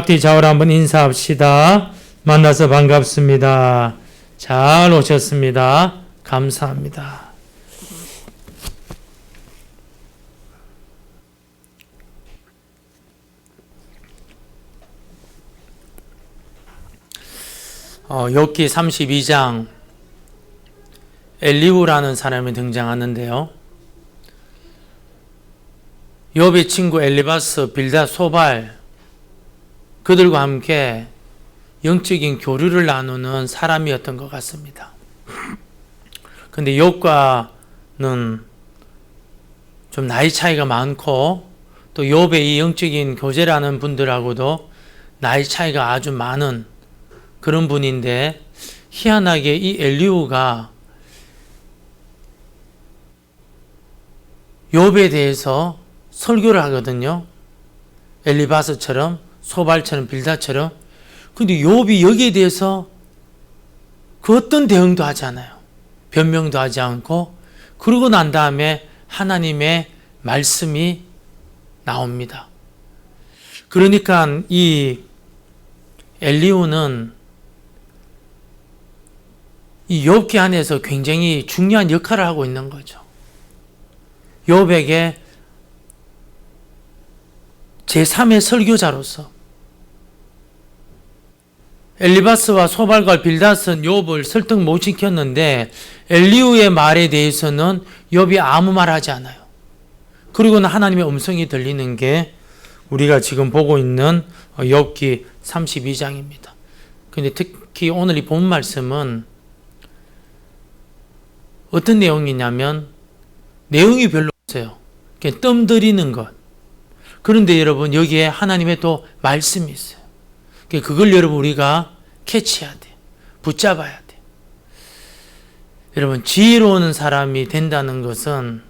앞뒤 좌우로 한번 인사합시다. 만나서 반갑습니다. 잘 오셨습니다. 감사합니다. 욥기 32장 엘리후라는 사람이 등장하는데요. 욥의 친구 엘리바스, 빌닷, 소발 그들과 함께 영적인 교류를 나누는 사람이었던 것 같습니다. 근데 욥과는 좀 나이 차이가 많고 또 욥의 이 영적인 교제라는 분들하고도 나이 차이가 아주 많은 그런 분인데 희한하게 이 엘리후가 욥에 대해서 설교를 하거든요. 엘리바스처럼 소발처럼 빌닷처럼. 근데 욥이 여기에 대해서 그 어떤 대응도 하지 않아요. 변명도 하지 않고 그러고 난 다음에 하나님의 말씀이 나옵니다. 그러니까 이 엘리후는 이 욥기 안에서 굉장히 중요한 역할을 하고 있는 거죠. 욥에게 제3의 설교자로서 엘리바스와 소발과 빌닷은 욥을 설득 못 시켰는데 엘리후의 말에 대해서는 욥이 아무 말 하지 않아요. 그리고는 하나님의 음성이 들리는 게 우리가 지금 보고 있는 욥기 32장입니다. 근데 특히 오늘 이 본 말씀은 어떤 내용이냐면 내용이 별로 없어요. 그냥 뜸들이는 것. 그런데 여러분 여기에 하나님의 또 말씀이 있어요. 그걸 여러분 우리가 캐치해야 돼. 붙잡아야 돼. 여러분 지혜로운 사람이 된다는 것은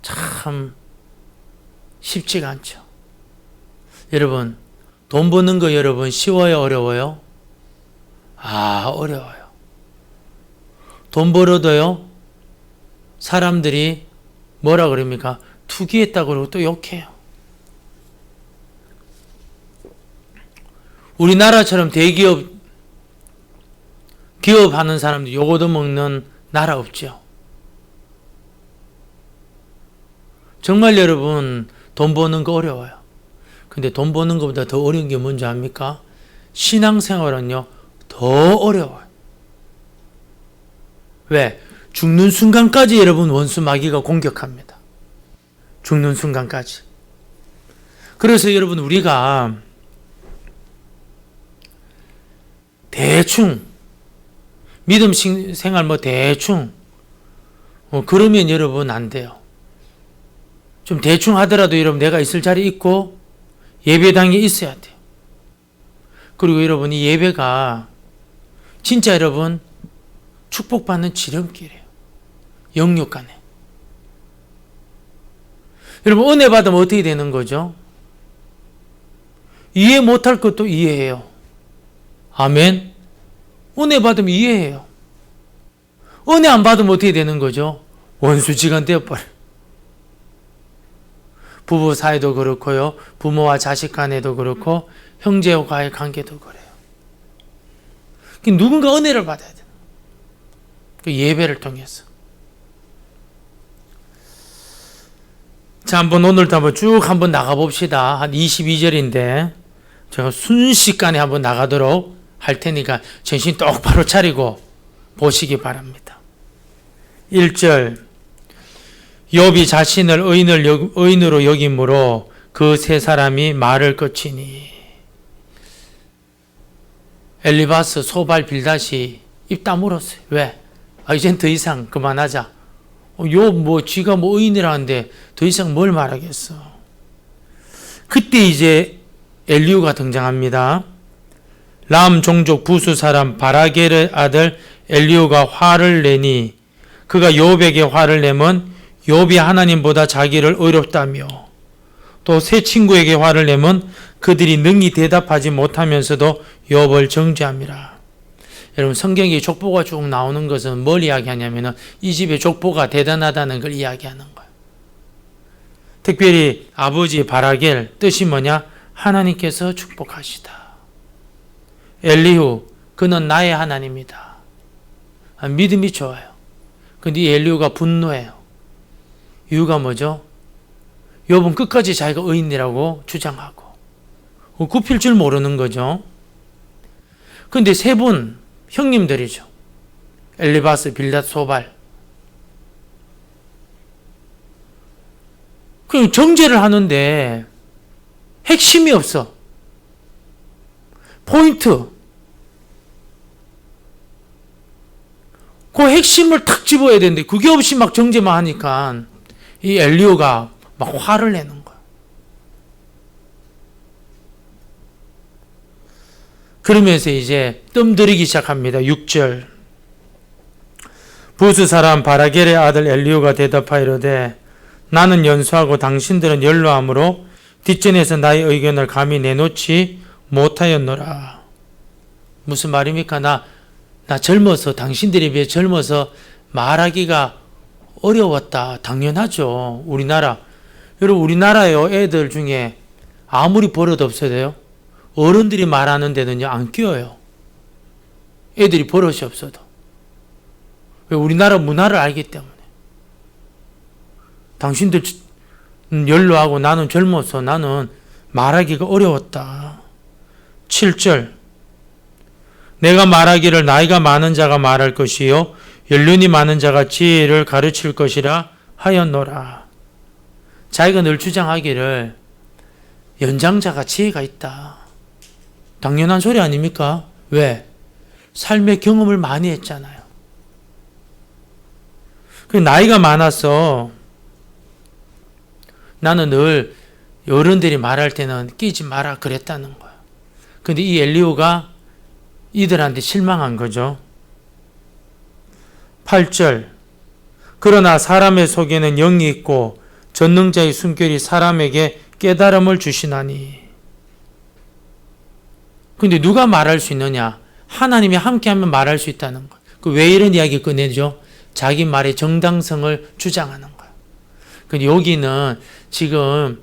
참 쉽지가 않죠. 여러분 돈 버는 거 여러분 쉬워요? 어려워요? 어려워요. 돈 벌어도요 사람들이 뭐라 그럽니까? 투기했다고 그러고 또 욕해요. 우리나라처럼 대기업, 기업하는 사람들 욕 얻어먹는 나라 없죠. 정말 여러분 돈 버는 거 어려워요. 근데 돈 버는 것보다 더 어려운 게 뭔지 압니까? 신앙생활은요 더 어려워요. 왜? 죽는 순간까지 여러분 원수 마귀가 공격합니다. 죽는 순간까지. 그래서 여러분 우리가 대충 믿음 생활 대충 그러면 여러분 안 돼요. 좀 대충 하더라도 여러분 내가 있을 자리 있고 예배당에 있어야 돼요. 그리고 여러분 이 예배가 진짜 여러분 축복받는 지름길이에요. 영육 간에. 여러분 은혜 받으면 어떻게 되는 거죠? 이해 못할 것도 이해해요. 아멘. 은혜 받으면 이해해요. 은혜 안 받으면 어떻게 되는 거죠? 원수지간 되어버려요. 부부 사이도 그렇고요. 부모와 자식 간에도 그렇고 형제와의 관계도 그래요. 누군가 은혜를 받아야 돼요. 그 예배를 통해서. 자, 오늘도 한번 쭉 나가봅시다. 한 22절인데 제가 순식간에 한번 나가도록 할 테니까 정신 똑바로 차리고 보시기 바랍니다. 1절 욥이 자신을 의인으로 여김으로 그 세 사람이 말을 끝이니. 엘리바스, 소발, 빌닷이 입 다물었어요. 왜? 이젠 더 이상 그만하자. 욥 쥐가 의인이라는데 더 이상 뭘 말하겠어. 그때 이제 엘리후가 등장합니다. 람 종족 부수 사람 바라겔의 아들 엘리후가 화를 내니 그가 욥에게 화를 내면 욥이 하나님보다 자기를 의롭다며 또 세 친구에게 화를 내면 그들이 능히 대답하지 못하면서도 욥을 정죄함이라. 여러분 성경에 족보가 쭉 나오는 것은 뭘 이야기하냐면 이 집의 족보가 대단하다는 걸 이야기하는 거예요. 특별히 아버지 바라겔 뜻이 뭐냐? 하나님께서 축복하시다. 엘리후, 그는 나의 하나님이다. 믿음이 좋아요. 근데 이 엘리후가 분노해요. 이유가 뭐죠? 욥은 끝까지 자기가 의인이라고 주장하고 굽힐 줄 모르는 거죠. 근데 세 분 형님들이죠. 엘리바스, 빌닷, 소발. 그냥 정죄를 하는데 핵심이 없어. 포인트. 그 핵심을 탁 집어야 되는데 그게 없이 막 정죄만 하니까 이 엘리후가 막 화를 내는 거야. 그러면서 이제 뜸들이기 시작합니다. 6절. 부스 사람 바라겔의 아들 엘리후가 대답하이르되 나는 연소하고 당신들은 연로함으로 뒷전에서 나의 의견을 감히 내놓지 못하였노라. 무슨 말입니까? 나 젊어서, 당신들에 비해 젊어서 말하기가 어려웠다. 당연하죠. 우리나라. 여러분, 우리나라요, 애들 중에 아무리 버릇 없어도요, 어른들이 말하는 데는요, 안 끼어요. 애들이 버릇이 없어도. 왜? 우리나라 문화를 알기 때문에. 당신들 연로하고 나는 젊어서 나는 말하기가 어려웠다. 7절. 내가 말하기를 나이가 많은 자가 말할 것이요 연륜이 많은 자가 지혜를 가르칠 것이라 하였노라. 자기가 늘 주장하기를 연장자가 지혜가 있다. 당연한 소리 아닙니까? 왜? 삶의 경험을 많이 했잖아요. 그 나이가 많아서 나는 늘 어른들이 말할 때는 끼지 마라 그랬다는 거야. 근데 이 엘리후가 이들한테 실망한 거죠. 8절. 그러나 사람의 속에는 영이 있고 전능자의 숨결이 사람에게 깨달음을 주시나니. 근데 누가 말할 수 있느냐? 하나님이 함께하면 말할 수 있다는 거. 왜 이런 이야기 꺼내죠? 자기 말의 정당성을 주장하는 거야. 근데 여기는 지금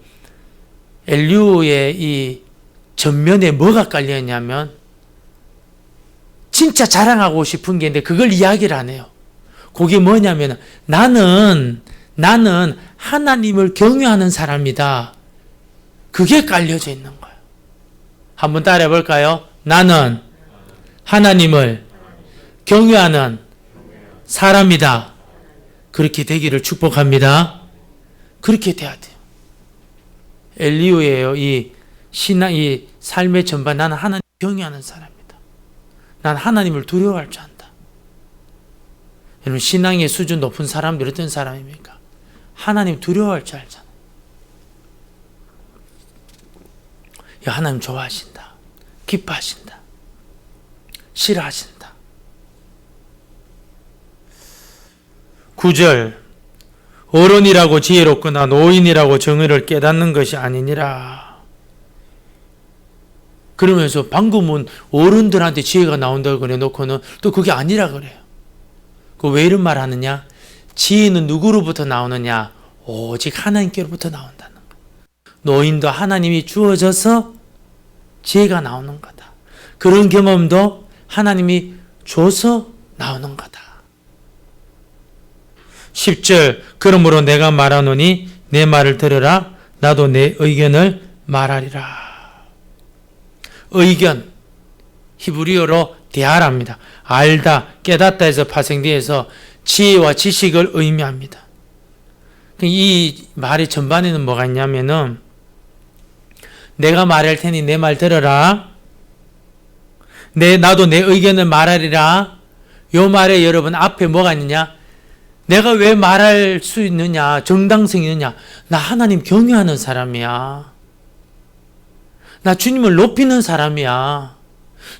엘리후의 이 전면에 뭐가 깔려있냐면 진짜 자랑하고 싶은 게 있는데 그걸 이야기를 안 해요. 그게 뭐냐면 나는 하나님을 경외하는 사람이다. 그게 깔려져 있는 거예요. 한번 따라해 볼까요? 나는 하나님을 경외하는 사람이다. 그렇게 되기를 축복합니다. 그렇게 돼야 돼요. 엘리후예요. 이 삶의 전반 나는 하나님 경외하는 사람이다. 난 하나님을 두려워할 줄 안다. 여러분 신앙의 수준 높은 사람들 어떤 사람입니까? 하나님 두려워할 줄 알잖아요. 하나님 좋아하신다. 기뻐하신다. 싫어하신다. 9절. 어른이라고 지혜롭거나 노인이라고 정의를 깨닫는 것이 아니니라. 그러면서 방금은 어른들한테 지혜가 나온다고 그래 놓고는 또 그게 아니라 그래요. 그 왜 이런 말 하느냐? 지혜는 누구로부터 나오느냐? 오직 하나님께로부터 나온다는 거예요. 노인도 하나님이 주어져서 지혜가 나오는 거다. 그런 경험도 하나님이 줘서 나오는 거다. 10절. 그러므로 내가 말하노니 내 말을 들으라. 나도 내 의견을 말하리라. 의견, 히브리어로 데아랍니다. 알다, 깨닫다 해서 파생되어서 지혜와 지식을 의미합니다. 이 말의 전반에는 뭐가 있냐면은 내가 말할 테니 내 말 들어라. 나도 내 의견을 말하리라. 요 말에 여러분 앞에 뭐가 있느냐? 내가 왜 말할 수 있느냐? 정당성이 있느냐? 나 하나님 경외하는 사람이야. 나 주님을 높이는 사람이야.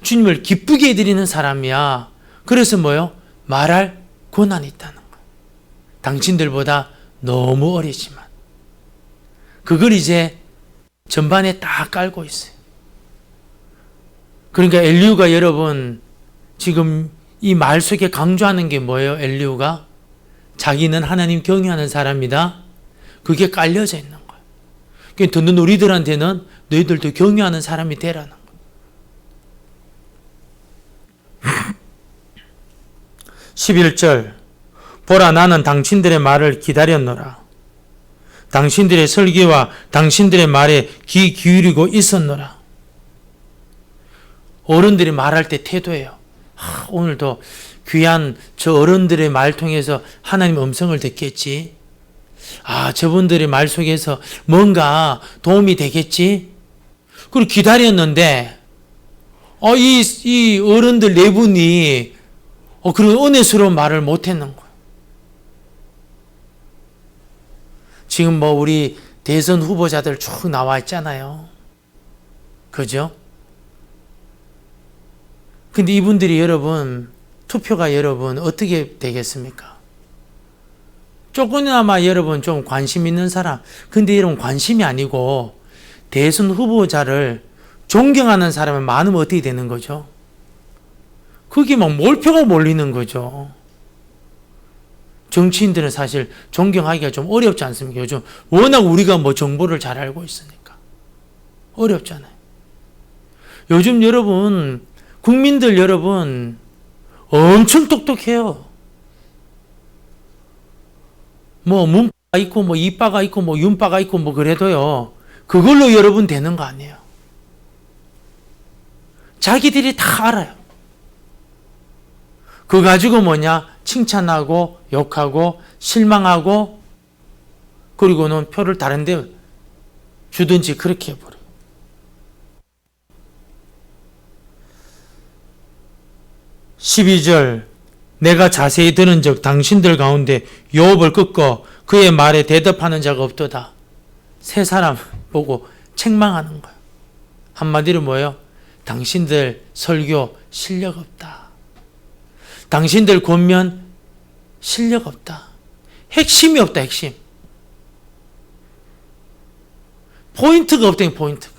주님을 기쁘게 해드리는 사람이야. 그래서 뭐요? 말할 권한이 있다는 거야. 당신들보다 너무 어리지만. 그걸 이제 전반에 딱 깔고 있어요. 그러니까 엘리후가 여러분 지금 이 말 속에 강조하는 게 뭐예요? 엘리후가 자기는 하나님 경외하는 사람이다. 그게 깔려져 있는 거예요. 듣는 우리들한테는 너희들도 경유하는 사람이 되라는 거예요. 11절 보라 나는 당신들의 말을 기다렸노라. 당신들의 설교와 당신들의 말에 귀 기울이고 있었노라. 어른들이 말할 때 태도예요. 오늘도 귀한 저 어른들의 말 통해서 하나님 음성을 듣겠지. 저분들의 말 속에서 뭔가 도움이 되겠지. 그리고 기다렸는데 이 어른들 네 분이 그런 은혜스러운 말을 못했는 거예요. 지금 우리 대선 후보자들 쭉 나와 있잖아요. 그죠? 근데 이분들이 여러분, 투표가 여러분 어떻게 되겠습니까? 조금이나마 여러분 좀 관심 있는 사람, 근데 여러분 관심이 아니고 대선 후보자를 존경하는 사람이 많으면 어떻게 되는 거죠? 그게 막 몰표가 몰리는 거죠. 정치인들은 사실 존경하기가 좀 어렵지 않습니까? 요즘 워낙 우리가 정보를 잘 알고 있으니까. 어렵잖아요. 요즘 여러분, 국민들 여러분, 엄청 똑똑해요. 문바가 있고, 이바가 있고, 윤바가 있고, 그래도요, 그걸로 여러분 되는 거 아니에요. 자기들이 다 알아요. 그거 가지고 칭찬하고, 욕하고, 실망하고, 그리고는 표를 다른 데 주든지 그렇게 해버려요. (12절) 내가 자세히 들은 적 당신들 가운데 욥을 꺾어 그의 말에 대답하는 자가 없도다. 세 사람 보고 책망하는 거예요. 한마디로 뭐예요? 당신들 설교 실력 없다. 당신들 권면 실력 없다. 핵심이 없다. 핵심. 포인트가 없다. 포인트가.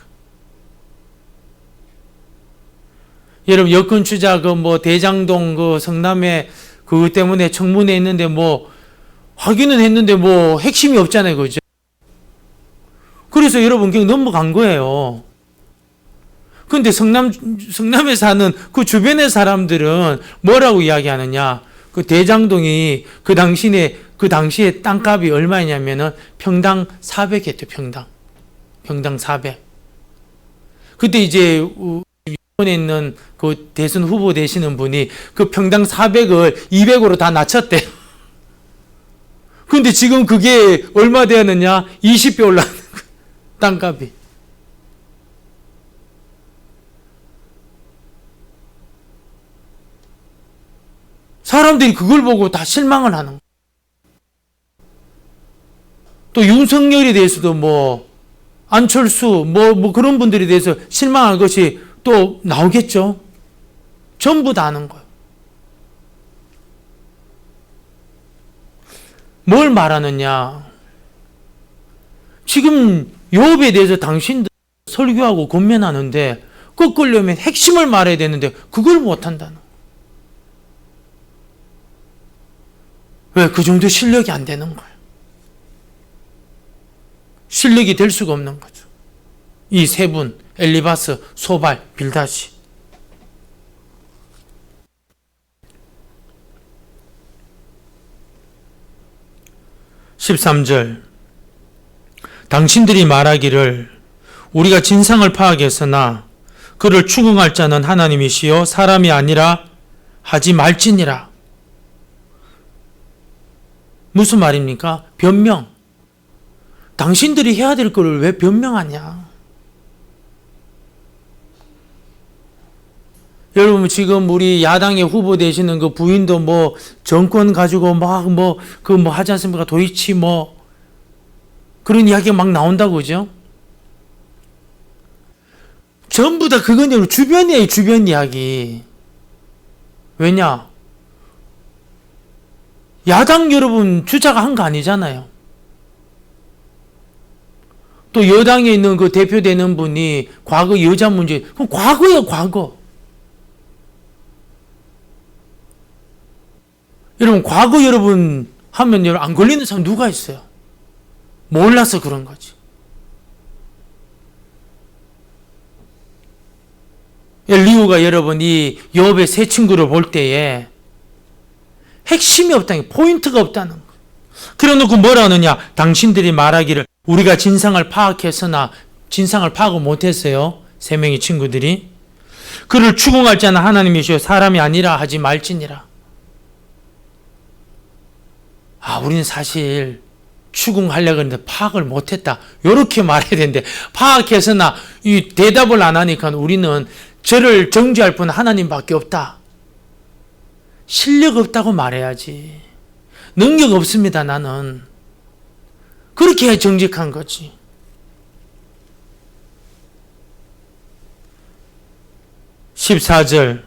여러분 여권 주자 대장동 성남에 그것 때문에 청문회 했는데 확인은 했는데 핵심이 없잖아요. 그죠? 그래서 여러분 그냥 넘어간 거예요. 근데 성남에 사는 그 주변의 사람들은 뭐라고 이야기하느냐? 그 대장동이 그 당시에 땅값이 얼마냐면은 평당 400 했대요. 평당 400. 그때 이제 이번에 있는 그 대선 후보 되시는 분이 그 평당 400을 200으로 다 낮췄대요. 근데 지금 그게 얼마 되었느냐? 20배 올랐는 거예요. 땅값이. 사람들이 그걸 보고 다 실망을 하는 거예요. 또 윤석열에 대해서도 안철수 그런 분들에 대해서 실망한 것이 또 나오겠죠. 전부 다 아는 거예요. 뭘 말하느냐? 지금 욥에 대해서 당신들 설교하고 권면하는데 꺾으려면 핵심을 말해야 되는데 그걸 못한다는. 왜? 그 정도 실력이 안 되는 거예요. 실력이 될 수가 없는 거죠. 이 세 분, 엘리바스, 소발, 빌다시. (13절) 당신들이 말하기를 우리가 진상을 파악했으나 그를 추궁할 자는 하나님이시요 사람이 아니라 하지 말지니라. 무슨 말입니까? 변명. 당신들이 해야 될 거를 왜 변명하냐? 여러분 지금 우리 야당의 후보 되시는 그 부인도 정권 가지고 하지 않습니까? 도이치 그런 이야기가 막 나온다고 그죠? 전부 다 그건 주변이에요. 주변 이야기. 왜냐? 야당 여러분 주자가 한 거 아니잖아요. 또 여당에 있는 그 대표되는 분이 과거 여자 문제, 그럼 과거예요, 과거. 여러분, 과거 여러분 하면 안 걸리는 사람 누가 있어요? 몰라서 그런 거지. 엘리후가 여러분 이 욥의 세 친구를 볼 때에 핵심이 없다는 게 포인트가 없다는 거. 그래 놓고 뭐라 하느냐? 당신들이 말하기를 우리가 진상을 파악했으나 진상을 파악을 못했어요. 세 명의 친구들이. 그를 추궁할 자는 하나님이시오 사람이 아니라 하지 말지니라. 우리는 사실 추궁하려고 했는데 파악을 못했다. 이렇게 말해야 되는데 파악해서나 이 대답을 안 하니까 우리는 저를 정죄할 분은 하나님밖에 없다. 실력 없다고 말해야지. 능력 없습니다, 나는. 그렇게 해야 정직한 거지. (14절)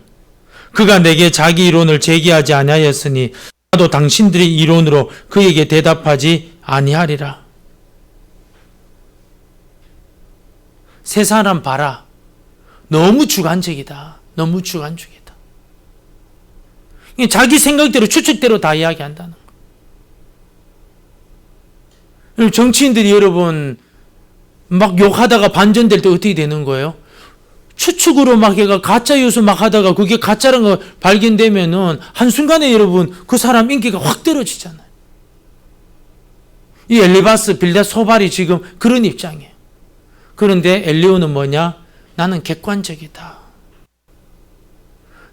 그가 내게 자기 이론을 제기하지 아니하였으니 나도 당신들의 이론으로 그에게 대답하지 아니하리라. 세 사람 봐라. 너무 주관적이다. 너무 주관적이다. 자기 생각대로 추측대로 다 이야기한다는 거. 정치인들이 여러분 막 욕하다가 반전될 때 어떻게 되는 거예요? 추측으로 막 얘가 가짜 요소 막 하다가 그게 가짜라는 거 발견되면은 한순간에 여러분 그 사람 인기가 확 떨어지잖아요. 이 엘리바스, 빌닷, 소발이 지금 그런 입장이에요. 그런데 엘리후는 뭐냐? 나는 객관적이다.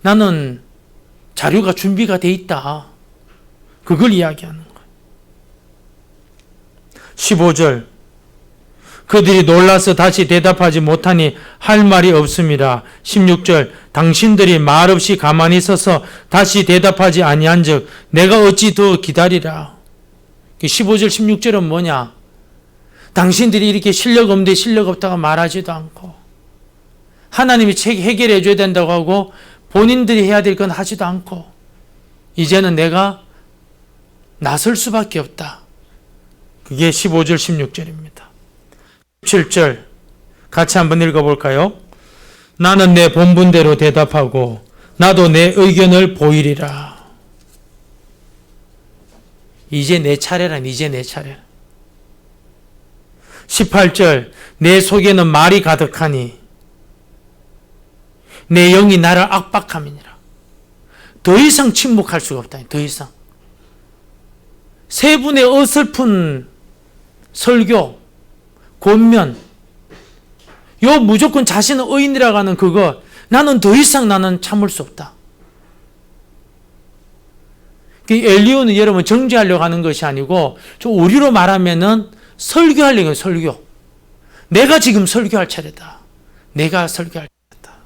나는 자료가 준비가 돼 있다. 그걸 이야기하는 거예요. 15절 그들이 놀라서 다시 대답하지 못하니 할 말이 없음이라. 16절 당신들이 말없이 가만히 서서 다시 대답하지 아니한즉 내가 어찌 더 기다리라. 15절 16절은 뭐냐? 당신들이 이렇게 실력 없는데 실력 없다고 말하지도 않고 하나님이 해결해 줘야 된다고 하고 본인들이 해야 될 건 하지도 않고 이제는 내가 나설 수밖에 없다. 그게 15절 16절입니다. 17절 같이 한번 읽어볼까요? 나는 내 본분대로 대답하고 나도 내 의견을 보이리라. 이제 내 차례라. 이제 내 차례라. 18절 내 속에는 말이 가득하니 내 영이 나를 압박함이니라. 더 이상 침묵할 수가 없다. 더 이상. 세 분의 어설픈 설교 권면, 요 무조건 자신은 의인이라고 하는 그거, 나는 더 이상 나는 참을 수 없다. 엘리후는 여러분 정죄하려고 하는 것이 아니고, 좀 우리로 말하면은 설교하려고 해요, 설교. 내가 지금 설교할 차례다. 내가 설교할 차례다.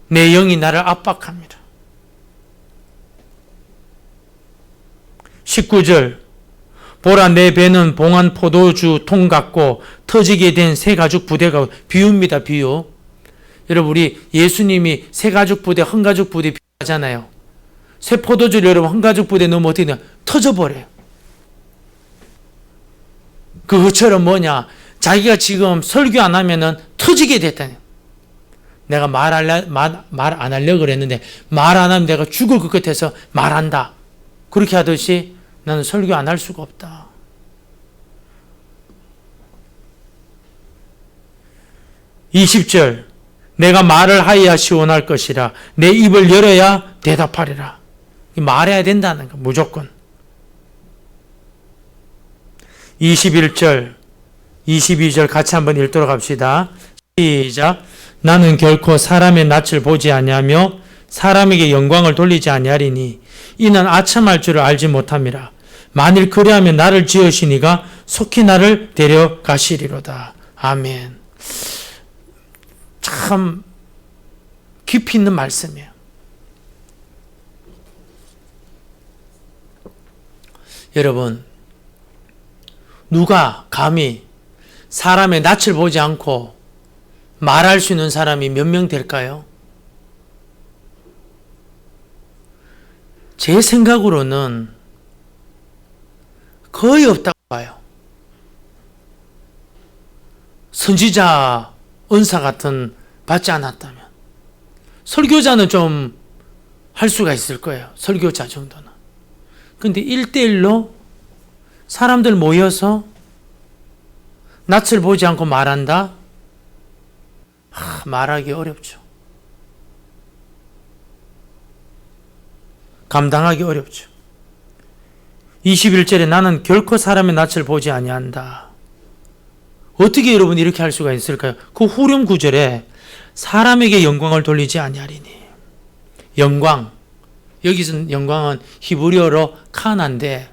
내 영이 나를 압박합니다. 19절 보라 내 배는 봉한 포도주 통 같고 터지게 된 새 가죽 부대가 비유입니다. 비유. 여러분 우리 예수님이 새 가죽 부대, 헌 가죽 부대 비유하잖아요. 새 포도주를 여러분 헌 가죽 부대 넣으면 어떻게 되냐? 터져버려요. 그것처럼 뭐냐? 자기가 지금 설교 안 하면은 터지게 됐다니. 내가 말 안 하려고 그랬는데 말 안 하면 내가 죽을 것 같아서 말한다. 그렇게 하듯이 나는 설교 안 할 수가 없다. 20절 내가 말을 하여야 시원할 것이라 내 입을 열어야 대답하리라. 말해야 된다는 거 무조건. 21절 22절 같이 한번 읽도록 합시다. 시작. 나는 결코 사람의 낯을 보지 아니하며 사람에게 영광을 돌리지 아니하리니 이는 아첨할 줄을 알지 못함이라. 만일 그리하면 나를 지으시니가 속히 나를 데려가시리로다. 아멘. 참 깊이 있는 말씀이에요. 여러분 누가 감히 사람의 낯을 보지 않고 말할 수 있는 사람이 몇 명 될까요? 제 생각으로는 거의 없다고 봐요. 선지자 은사 같은 받지 않았다면. 설교자는 좀 할 수가 있을 거예요. 설교자 정도는. 근데 1대1로 사람들 모여서 낯을 보지 않고 말한다? 말하기 어렵죠. 감당하기 어렵죠. 21절에 나는 결코 사람의 낯을 보지 아니한다. 어떻게 여러분 이렇게 할 수가 있을까요? 그 후렴 구절에 사람에게 영광을 돌리지 아니하리니. 영광. 여기서 영광은 히브리어로 카나인데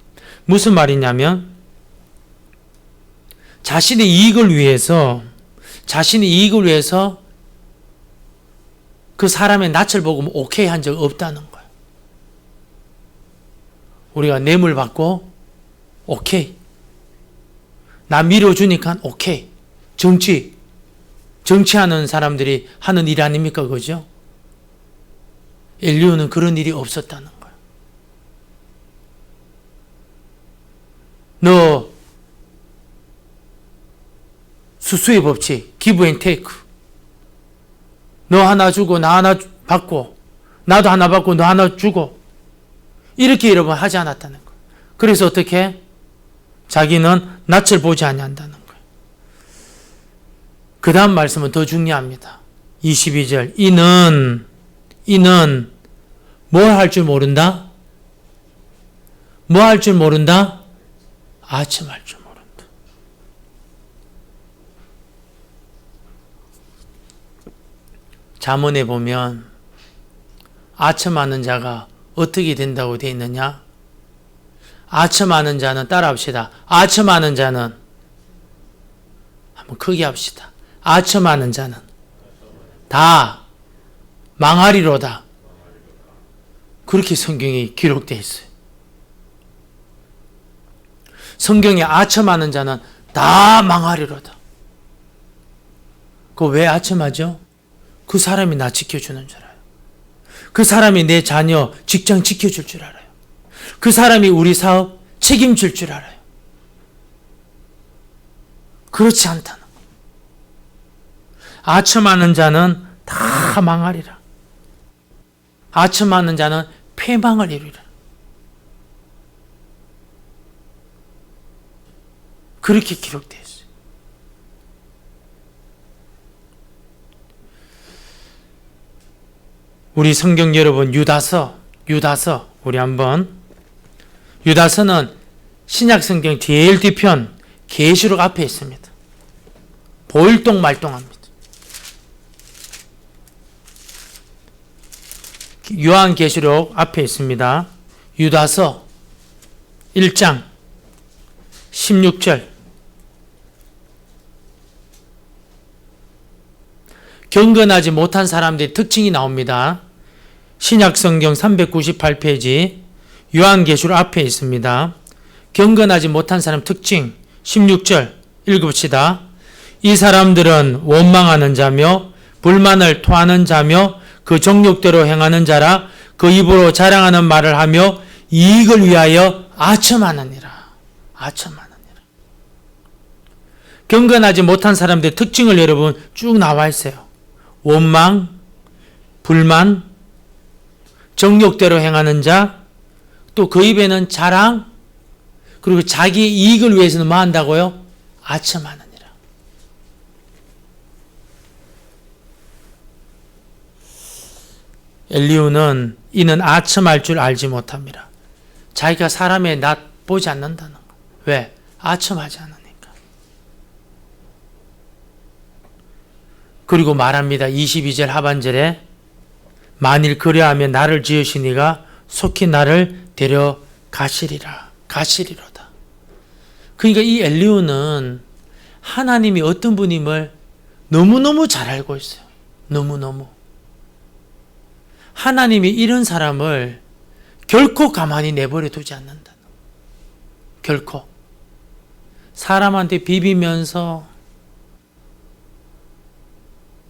무슨 말이냐면 자신의 이익을 위해서 그 사람의 낯을 보고 오케이 한 적 없다는 거예요. 우리가 뇌물 받고 오케이. 나 밀어주니까 오케이. 정치하는 사람들이 하는 일 아닙니까? 그죠? 엘리후는 그런 일이 없었다는 거예요. 너 수수의 법칙, 기브 앤 테이크. 너 하나 주고 나 하나 받고 나도 하나 받고 너 하나 주고 이렇게 여러분 하지 않았다는 거예요. 그래서 어떻게? 자기는 낯을 보지 아니한다는 거예요. 그 다음 말씀은 더 중요합니다. 22절. 이는 뭘 할 줄 모른다? 뭐 할 줄 모른다? 아첨할 줄 모른다. 잠언에 보면 아첨하는 자가 어떻게 된다고 되어 있느냐? 아첨하는 자는 따라합시다. 아첨하는 자는 한번 크게 합시다. 아첨하는 자는 다 망하리로다. 그렇게 성경에 기록되어 있어요. 성경에 아첨하는 자는 다 망하리로다. 그거 왜 아첨하죠? 그 사람이 나 지켜주는 줄 알아요. 그 사람이 내 자녀, 직장 지켜줄 줄 알아요. 그 사람이 우리 사업 책임질 줄 알아요. 그렇지 않다는 거. 아첨하는 자는 다 망하리라. 아첨하는 자는 패망을 이루리라. 그렇게 기록되어 있어요. 우리 성경 여러분 유다서 우리 한번 유다서는 신약 성경 제일 뒤편 계시록 앞에 있습니다. 보일동말동합니다. 요한계시록 앞에 있습니다. 유다서 1장 16절. 경건하지 못한 사람들의 특징이 나옵니다. 신약성경 398페이지 요한계시록 앞에 있습니다. 경건하지 못한 사람 특징 16절 읽읍시다. 이 사람들은 원망하는 자며 불만을 토하는 자며 그 정욕대로 행하는 자라 그 입으로 자랑하는 말을 하며 이익을 위하여 아첨하느니라. 아첨하느니라. 경건하지 못한 사람들의 특징을 여러분 쭉 나와 있어요. 원망, 불만, 정욕대로 행하는 자, 또 그 입에는 자랑, 그리고 자기 이익을 위해서는 뭐 한다고요? 아첨하느니라. 엘리후는 이는 아첨할 줄 알지 못합니다. 자기가 사람의 낯 보지 않는다는 거. 왜? 아첨하지 않으니까. 그리고 말합니다. 22절 하반절에 만일 그리하면 나를 지으시니가 속히 나를 데려가시리라. 가시리로다. 그러니까 이 엘리후는 하나님이 어떤 분임을 너무너무 잘 알고 있어요. 너무너무. 하나님이 이런 사람을 결코 가만히 내버려 두지 않는다. 결코. 사람한테 비비면서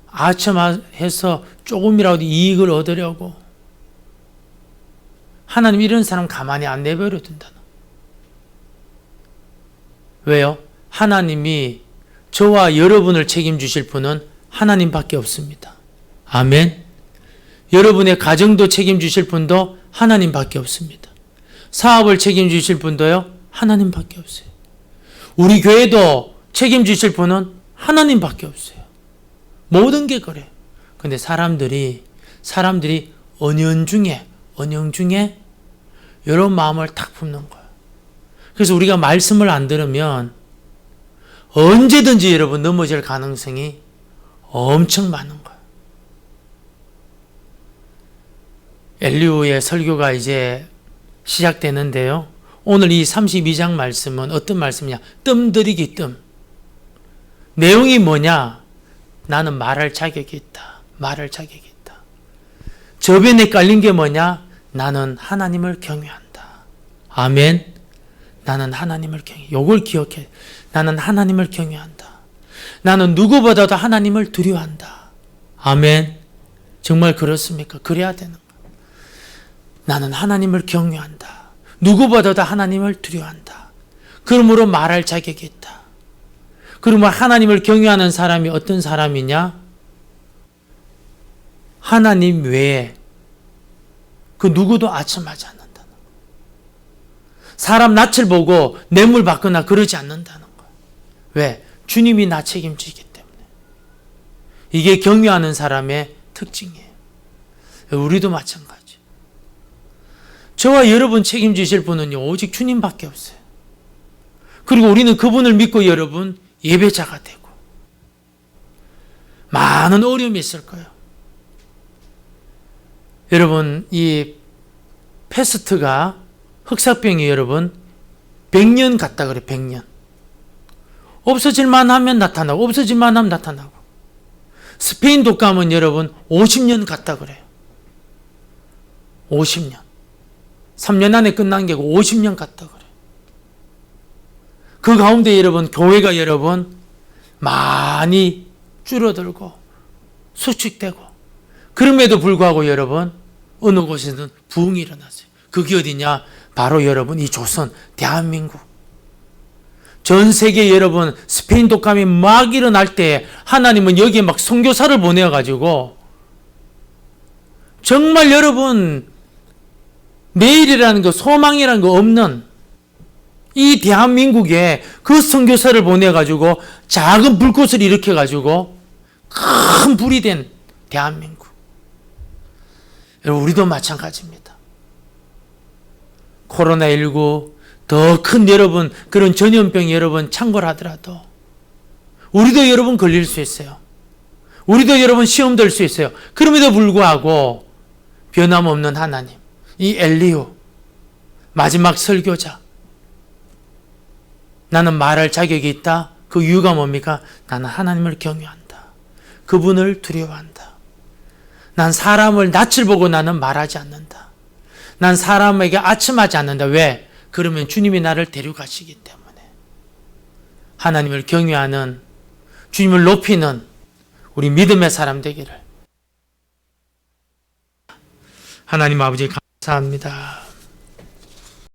아첨해서 조금이라도 이익을 얻으려고 하나님 이런 사람 가만히 안 내버려 둔다. 왜요? 하나님이 저와 여러분을 책임주실 분은 하나님밖에 없습니다. 아멘. 여러분의 가정도 책임주실 분도 하나님밖에 없습니다. 사업을 책임주실 분도요, 하나님밖에 없어요. 우리 교회도 책임주실 분은 하나님밖에 없어요. 모든 게 그래. 근데 사람들이 언영 중에 이런 마음을 탁 품는 거야. 그래서 우리가 말씀을 안 들으면 언제든지 여러분 넘어질 가능성이 엄청 많은 거야. 엘리후의 설교가 이제 시작되는데요. 오늘 이 32장 말씀은 어떤 말씀이냐? 뜸들이기 뜸. 내용이 뭐냐? 나는 말할 자격이 있다. 말할 자격이 있다. 저변에 깔린 게 뭐냐? 나는 하나님을 경외한다. 아멘. 나는 하나님을 경외. 요걸 기억해. 나는 하나님을 경외한다. 나는 누구보다도 하나님을 두려워한다. 아멘. 정말 그렇습니까? 그래야 되는 거야. 나는 하나님을 경외한다. 누구보다도 하나님을 두려워한다. 그러므로 말할 자격이 있다. 그러면 하나님을 경외하는 사람이 어떤 사람이냐? 하나님 외에 그 누구도 아첨하지 않는다는 거야. 사람 낯을 보고 뇌물 받거나 그러지 않는다는 거야. 왜? 주님이 나 책임지기 때문에. 이게 경외하는 사람의 특징이에요. 우리도 마찬가지. 저와 여러분 책임지실 분은요, 오직 주님밖에 없어요. 그리고 우리는 그분을 믿고 여러분 예배자가 되고 많은 어려움이 있을 거예요. 여러분, 이 패스트가 흑사병이 여러분 100년 갔다 그래. 100년. 없어질만 하면 나타나고 없어질만 하면 나타나고. 스페인 독감은 여러분 50년 갔다 그래요. 50년. 3년 안에 끝난 게 50년 갔다 그래. 그 가운데 여러분 교회가 여러분 많이 줄어들고 수축되고 그럼에도 불구하고 여러분 어느 곳에는 부흥이 일어났어요. 그게 어디냐? 바로 여러분 이 조선 대한민국. 전 세계 여러분 스페인 독감이 막 일어날 때 하나님은 여기에 막 선교사를 보내가지고 정말 여러분 내일이라는 거 소망이라는 거 없는 이 대한민국에 그 선교사를 보내가지고 작은 불꽃을 일으켜가지고 큰 불이 된 대한민국. 여러분 우리도 마찬가지입니다. 코로나19 더 큰 여러분 그런 전염병 여러분 창궐하더라도 우리도 여러분 걸릴 수 있어요. 우리도 여러분 시험 들 수 있어요. 그럼에도 불구하고 변함없는 하나님, 이 엘리후 마지막 설교자, 나는 말할 자격이 있다. 그 이유가 뭡니까? 나는 하나님을 경외한다. 그분을 두려워한다. 난 사람을 낯을 보고 나는 말하지 않는다. 난 사람에게 아첨하지 않는다. 왜? 그러면 주님이 나를 데려가시기 때문에. 하나님을 경외하는, 주님을 높이는 우리 믿음의 사람 되기를. 하나님 아버지 감사합니다.